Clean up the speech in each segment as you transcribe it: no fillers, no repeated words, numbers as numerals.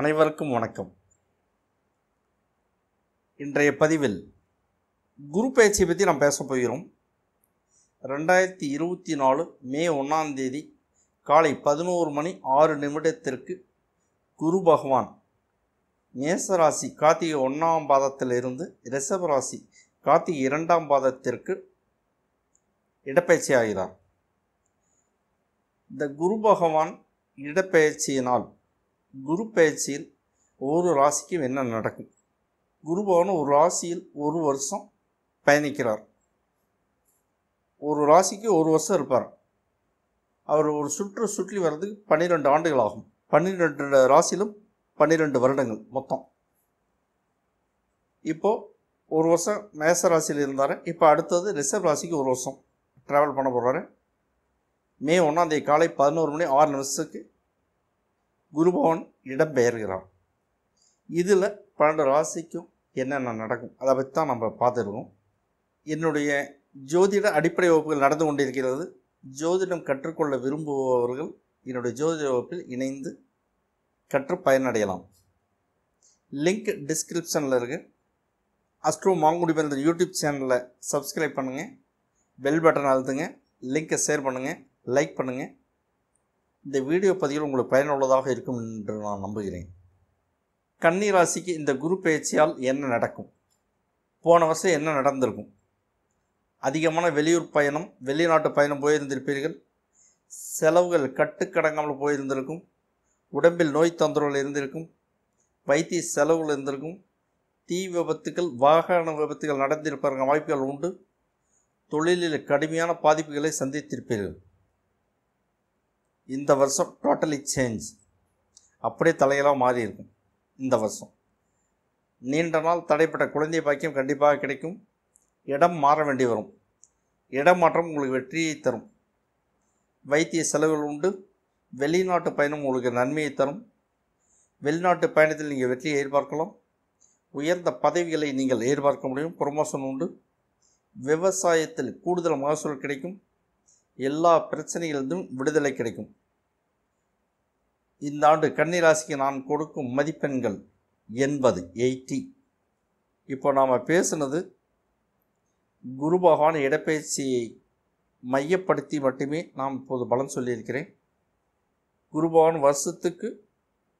அனைவருக்கும் வணக்கம். இன்றைய பதிவில் குரு பயிற்சியை பற்றி நாம் பேச போகிறோம். 2024 மே 1ஆம் தேதி காலை 11:06 குரு பகவான் மேசராசி கார்த்திகை 1ஆம் பாதத்திலிருந்து ரிஷபராசி கார்த்திகை 2ஆம் பாதத்திற்கு இடப்பெயர்ச்சி ஆகிறார். இந்த குரு பகவான் இடப்பெயர்ச்சியினால் குரு பயிற்சியில் ஒரு ராசிக்கும் என்ன நடக்கும்? குரு பகவான் ஒரு ராசியில் ஒரு வருஷம் பயணிக்கிறார். ஒரு ராசிக்கு ஒரு வருஷம் இருப்பார். அவர் ஒரு சுற்றி வர்றதுக்கு 12 ஆண்டுகள் ஆகும். 12 ராசியிலும் 12 வருடங்கள் மொத்தம். இப்போது ஒரு வருஷம் மேச ராசியில் இருந்தார். இப்போ அடுத்தது ரிஷப ராசிக்கு ஒரு வருஷம் ட்ராவல் பண்ண போகிறாரு. மே 1ஆம் தேதி காலை 11:06 குரு பகவான் இடம்பெயர்கிறார். இதில் 12 ராசிக்கும் என்னென்ன நடக்கும் அதை பற்றி தான் நம்ம பார்த்துருக்கோம். என்னுடைய ஜோதிட அடிப்படை வகுப்புகள் நடந்து கொண்டிருக்கிறது. ஜோதிடம் கற்றுக்கொள்ள விரும்புபவர்கள் என்னுடைய ஜோதிட வகுப்பில் இணைந்து கற்று பயனடையலாம். லிங்க் டிஸ்கிரிப்ஷனில் இருக்குது. அஸ்ட்ரோ மாங்குடி பிறந்த யூடியூப் சேனலை சப்ஸ்கிரைப் பண்ணுங்கள், பெல் பட்டன் அழுத்துங்க, லிங்கை ஷேர் பண்ணுங்கள், லைக் பண்ணுங்கள். இந்த வீடியோ பதிவில் உங்களுக்கு பயனுள்ளதாக இருக்கும் என்று நான் நம்புகிறேன். கன்னி ராசிக்கு இந்த குரு பயிற்சியால் என்ன நடக்கும்? போன வருஷம் என்ன நடந்திருக்கும்? அதிகமான வெளியூர் பயணம், வெளிநாட்டு பயணம் போயிருந்திருப்பீர்கள். செலவுகள் கட்டுக்கடங்காமல் போயிருந்திருக்கும். உடம்பில் நோய் தொந்தரவுகள் இருந்திருக்கும். வைத்திய செலவுகள் இருந்திருக்கும். தீ விபத்துக்கள், வாகன விபத்துகள் நடந்திருப்பாங்க வாய்ப்புகள் உண்டு. தொழிலில் கடுமையான பாதிப்புகளை சந்தித்திருப்பீர்கள். இந்த வருஷம் டோட்டலி சேஞ்ச், அப்படியே தலையெல்லாம் மாறி இருக்கும். இந்த வருஷம் நீண்ட நாள் தடைப்பட்ட குழந்தை பாக்கியம் கண்டிப்பாக கிடைக்கும். இடம் மாற வேண்டி வரும். இடம் மாற்றம் உங்களுக்கு வெற்றியை தரும். வைத்திய செலவுகள் உண்டு. வெளிநாட்டு பயணம் உங்களுக்கு நன்மையை தரும். வெளிநாட்டு பயணத்தில் நீங்கள் வெற்றியை எதிர்பார்க்கலாம். உயர்ந்த பதவிகளை நீங்கள் எதிர்பார்க்க முடியும். ப்ரொமோஷன் உண்டு. விவசாயத்தில் கூடுதல் மகசூல் கிடைக்கும். எல்லா பிரச்சனைகளிலும் விடுதலை கிடைக்கும். இந்த ஆண்டு கன்னிராசிக்கு நான் கொடுக்கும் மதிப்பெண்கள் 80. இப்போ நாம் பேசுனது குரு பகவான் இடப்பெயர்ச்சியை மையப்படுத்தி மட்டுமே நாம் இப்போது பலன் சொல்லியிருக்கிறேன். குரு பகவான் வருஷத்துக்கு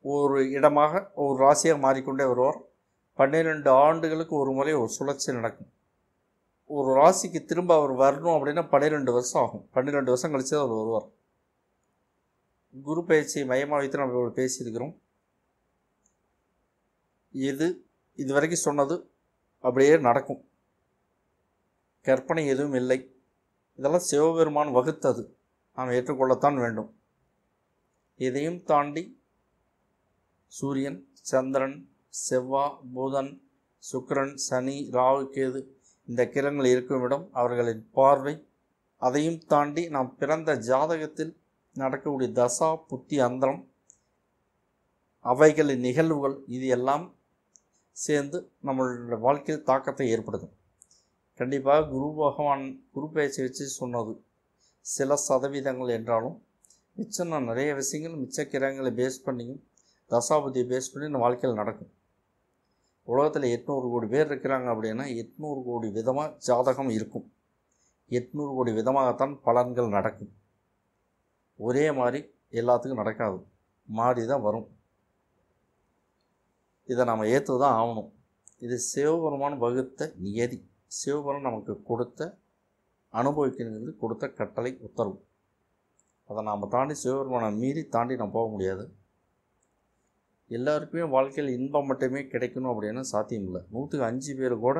ஒரு இடமாக ஒரு ராசியாக மாறிக்கொண்டே வருவார். 12 ஆண்டுகளுக்கு ஒரு முறை ஒரு சுழற்சி நடக்கும். ஒரு ராசிக்கு திரும்ப அவர் வரணும் அப்படின்னா 12 வருஷம் ஆகும். 12 வருஷம் கழிச்சு அவர் வருவார். குரு பயிற்சியை மையமாக வைத்து நம்ம பேசியிருக்கிறோம். இது வரைக்கும் சொன்னது அப்படியே நடக்கும். கற்பனை எதுவும் இல்லை. இதெல்லாம் சிவபெருமான் வகுத்தது, நாம் ஏற்றுக்கொள்ளத்தான் வேண்டும். இதையும் தாண்டி சூரியன், சந்திரன், செவ்வாய், புதன், சுக்கிரன், சனி, ராகு, கேது இந்த கிரகங்கள் இருக்கும் இடம், அவர்களின் பார்வை, அதையும் தாண்டி நாம் பிறந்த ஜாதகத்தில் நடக்கக்கூடிய தசா புத்தி அந்தரம், அவைகளின் நிகழ்வுகள், இது எல்லாம் சேர்ந்து நம்மளுடைய வாழ்க்கையில் தாக்கத்தை ஏற்படுத்தும். கண்டிப்பாக குரு பகவான் குரு பயிற்சி வச்சு சொன்னது சில சதவீதங்கள் என்றாலும் மிச்சம் நிறைய விஷயங்கள் மிச்ச கிரகங்களை பேஸ் பண்ணியும் தசாபதியை பேஸ் பண்ணி இந்த வாழ்க்கையில் நடக்கும். உலகத்தில் 800 கோடி பேர் இருக்கிறாங்க அப்படின்னா 800 கோடி விதமாக ஜாதகம் இருக்கும். 800 கோடி விதமாகத்தான் பலன்கள் நடக்கும். ஒரே மாதிரி எல்லாத்துக்கும் நடக்காது, மாறி தான் வரும். இதை நம்ம ஏற்று தான் ஆகணும். இது சிவபெருமான் வகுத்த நியதி. சிவபெருமான் நமக்கு கொடுத்த அனுபவிக்கிறது கொடுத்த கட்டளை, உத்தரவு. அதை நாம் தாண்டி சிவபெருமானை மீறி தாண்டி நம்ம போக முடியாது. எல்லாருக்குமே வாழ்க்கையில் இன்பம் மட்டுமே கிடைக்கணும் அப்படின்னு சாத்தியம் இல்லை. 100க்கு 5 பேர் கூட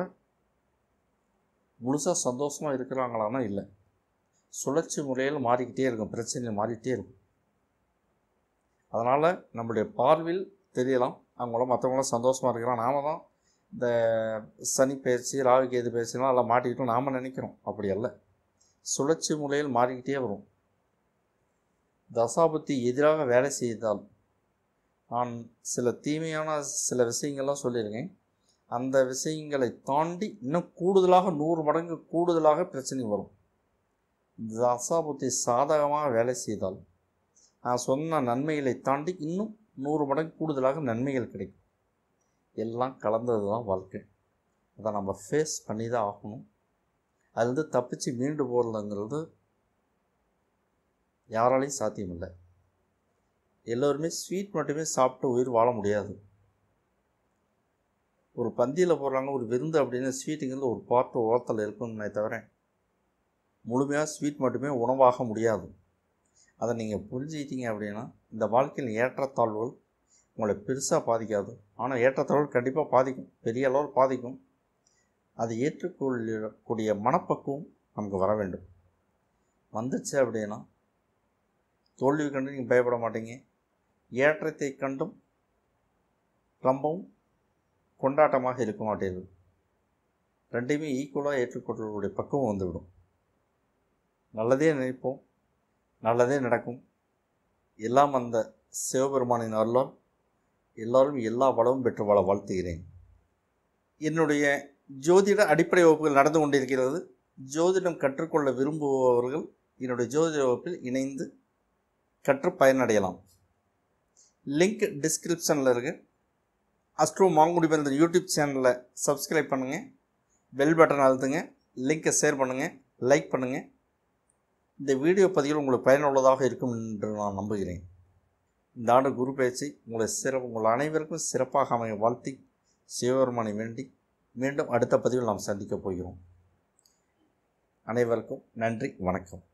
முழுசாக சந்தோஷமாக இருக்கிறாங்களான்னா இல்லை. சுழற்சி முறையில் மாறிக்கிட்டே இருக்கும், பிரச்சனை மாறிக்கிட்டே இருக்கும். அதனால் நம்மளுடைய பார்வையில் தெரியலாம் அவங்களாம் மற்றவங்களாம் சந்தோஷமாக இருக்கிறான். நாம் தான் இந்த சனி பயிற்சி, ராகு கேது பயிற்சிலாம் எல்லாம் மாட்டிக்கிட்டோம் நாம் நினைக்கிறோம். அப்படி அல்ல, சுழற்சி முறையில் மாறிக்கிட்டே வரும். தசாபுத்தி எதிராக வேலை செய்தால், நான் சில தீமையான சில விஷயங்கள்லாம் சொல்லியிருக்கேன். அந்த விஷயங்களை தாண்டி இன்னும் கூடுதலாக 100 மடங்கு கூடுதலாக பிரச்சனை வரும். தசாபுத்தி சாதகமாக வேலை செய்தால் நான் சொன்ன நன்மைகளை தாண்டி இன்னும் 100 மடங்கு கூடுதலாக நன்மைகள் கிடைக்கும். எல்லாம் கலந்தது தான் வாழ்க்கை. அதை நம்ம ஃபேஸ் பண்ணி தான் ஆகணும். அதுலேருந்து தப்பிச்சு மீண்டு போகிறதுங்கிறது யாராலையும் சாத்தியமில்லை. எல்லோருமே ஸ்வீட் மட்டுமே சாப்பிட்டு உயிர் வாழ முடியாது. ஒரு பந்தியில் போடுறாங்க, ஒரு விருந்து அப்படின்னு ஸ்வீட்டுங்கிறது ஒரு பார்ட் ஓரத்தில் இருக்குமே தவிர முழுமையாக ஸ்வீட் மட்டுமே உணவாக முடியாது. அதை நீங்கள் புரிஞ்சுக்கிட்டீங்க அப்படின்னா இந்த வாழ்க்கையில் ஏற்றத்தாழ்வுகள் உங்களை பெருசாக பாதிக்காது. ஆனால் ஏற்றத்தாழ்வுகள் கண்டிப்பாக பாதிக்கும், பெரிய அளவில் பாதிக்கும். அதை ஏற்றுக்கொள்ளக்கூடிய மனப்பக்குவம் நமக்கு வர வேண்டும். வந்துச்சு அப்படின்னா தோல்வி கண்டு நீங்கள் பயப்பட மாட்டீங்க. ஏற்றத்தை கண்டும் ரொம்பவும் கொண்டாட்டமாக இருக்க மாட்டீர்கள். ரெண்டையுமே ஈக்குவலாக ஏற்றுக்கொள்ளக்கூடிய பக்குவம் வந்துவிடும். நல்லதே நினைப்போம், நல்லதே நடக்கும். எல்லாம் அந்த சிவபெருமானின் அருளால் எல்லோரும் எல்லா வளமும் பெற்று வாழ வாழ்த்துகிறேன். என்னுடைய ஜோதிட அடிப்படை வகுப்புகள் நடந்து கொண்டிருக்கிறது. ஜோதிடம் கற்றுக்கொள்ள விரும்புபவர்கள் என்னுடைய ஜோதிட வகுப்பில் இணைந்து கற்று பயனடையலாம். லிங்க் டிஸ்கிரிப்ஷனில் இருக்குது. அஸ்ட்ரோ மாங்குடி மருந்து யூடியூப் சேனலில் சப்ஸ்கிரைப் பண்ணுங்கள், பெல் பட்டன் அழுத்துங்க, லிங்கை ஷேர் பண்ணுங்கள், லைக் பண்ணுங்கள். இந்த வீடியோ பதிவுகள் உங்களுக்கு பயனுள்ளதாக இருக்கும் என்று நான் நம்புகிறேன். இந்த ஆண்டு குரு பயிற்சி உங்கள் அனைவருக்கும் சிறப்பாக அமைய வாழ்த்தி சிவபெருமானை வேண்டி மீண்டும் அடுத்த பதிவில் நாம் சந்திக்கப் போகிறோம். அனைவருக்கும் நன்றி, வணக்கம்.